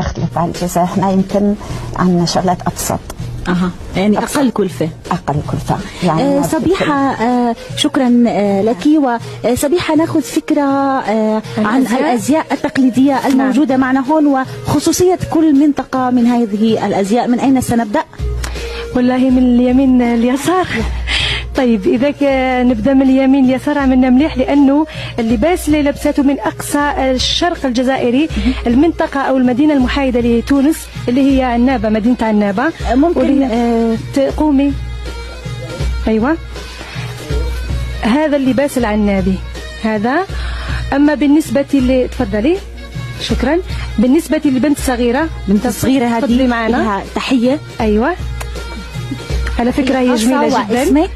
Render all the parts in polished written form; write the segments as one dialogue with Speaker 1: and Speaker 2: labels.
Speaker 1: يختلف عن الجزائر. احنا يمكن عندنا شغلات ابسط.
Speaker 2: يعني أقل كلفة.
Speaker 1: أقل كلفة يعني.
Speaker 2: صبيحة، شكرا لك. وصبيحة ناخذ فكرة عن الأزياء التقليدية الموجودة معنا هون وخصوصية كل منطقة من هذه الأزياء. من أين سنبدأ؟
Speaker 3: والله من اليمين اليسار. طيب إذا نبدأ من اليمين اليسار عملنا مليح، لأنه اللباس اللي لبسته من أقصى الشرق الجزائري، المنطقة أو المدينة المحايدة لتونس اللي هي عنابة، مدينة عنابة.
Speaker 2: ممكن
Speaker 3: تقومي. أيوة، هذا اللباس العنابي هذا. أما بالنسبة تفضلي. شكرا. بالنسبة لبنت صغيرة،
Speaker 2: بنت صغيرة هذه معنا تحية.
Speaker 3: أيوة، على فكرة هي جميلة جدا.
Speaker 2: اسمك؟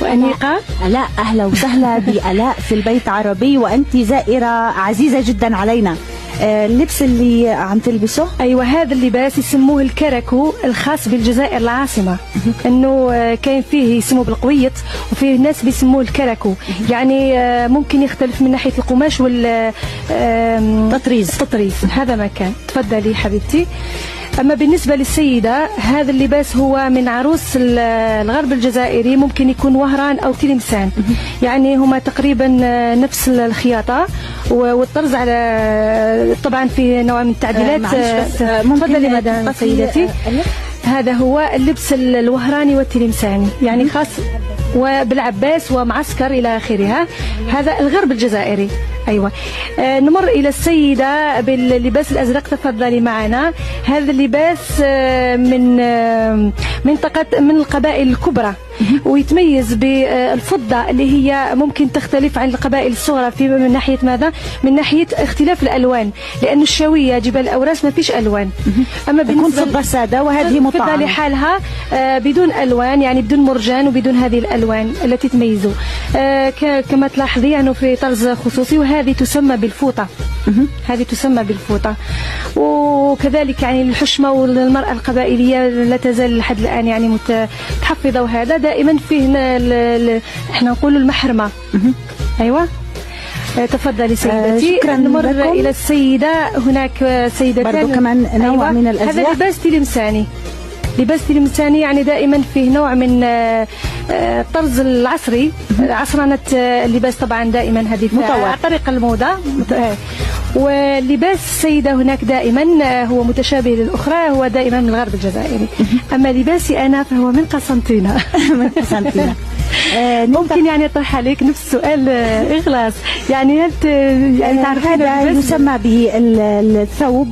Speaker 3: وأنيقة.
Speaker 2: ألاء، أهلا وسهلا بألاء في البيت عربي، وأنت زائرة عزيزة جدا علينا. اللبس اللي عم تلبسه؟
Speaker 3: أيوة، هذا اللباس يسموه الكركو، الخاص بالجزائر العاصمة. إنه كاين فيه يسموه بالقويط، وفيه ناس بيسموه الكركو. يعني ممكن يختلف من ناحية القماش
Speaker 2: والتطريز.
Speaker 3: هذا ما كان. تفضلي حبيبتي. أما بالنسبة للسيدة، هذا اللباس هو من عروس الغرب الجزائري، ممكن يكون وهران أو تلمسان. يعني هما تقريبا نفس الخياطة والطرز، على طبعا في نوع من التعديلات. تفضلي مدام سيدتي. هذا هو اللبس الوهراني والتلمساني، يعني خاص وبالعباس ومعسكر إلى آخرها. هذا الغرب الجزائري. أيوة. نمر إلى السيدة باللباس الأزرق. تفضلي معنا. هذا اللباس من منطقة من القبائل الكبرى، ويتميز بالفضة اللي هي ممكن تختلف عن القبائل الصغرى في من ناحية ماذا؟ من ناحية اختلاف الألوان، لأن الشاوية جبال الأوراس ما فيش ألوان. أما بالنسبة
Speaker 2: فضة سادة وهذه مطعمة
Speaker 3: لحالها بدون ألوان، يعني بدون مرجان وبدون هذه الألوان التي تميزه. كما تلاحظي يعني في طرز خصوصي، وهذه تسمى بالفوطة. هذه تسمى بالفوطة. وكذلك يعني الحشمة والمرأة القبائلية لا تزال لحد الآن يعني متحفظة، وهذا دائما فيه احنا نقول المحرمة. أيوة. تفضلي سيدتي.
Speaker 2: شكرا.
Speaker 3: نمر إلى السيدة. هناك سيدتان
Speaker 2: برضو كمان نوع
Speaker 3: أيوة.
Speaker 2: من الأزياء.
Speaker 3: هذا لباس تلمساني. لباس تلمساني يعني دائما فيه نوع من الطرز العصري، عصرنة اللباس طبعا دائما هذه
Speaker 2: مطور
Speaker 3: طريق الموضة. ولباس السيدة هناك دائما هو متشابه للأخرى، هو دائما من الغرب الجزائري. أما لباسي أنا فهو من قسنطينة.
Speaker 2: من قسنطينة.
Speaker 3: ممكن يعني أطرح عليك نفس السؤال إخلاص، يعني أنت يعني تعرفين
Speaker 2: هذا يسمى به الثوب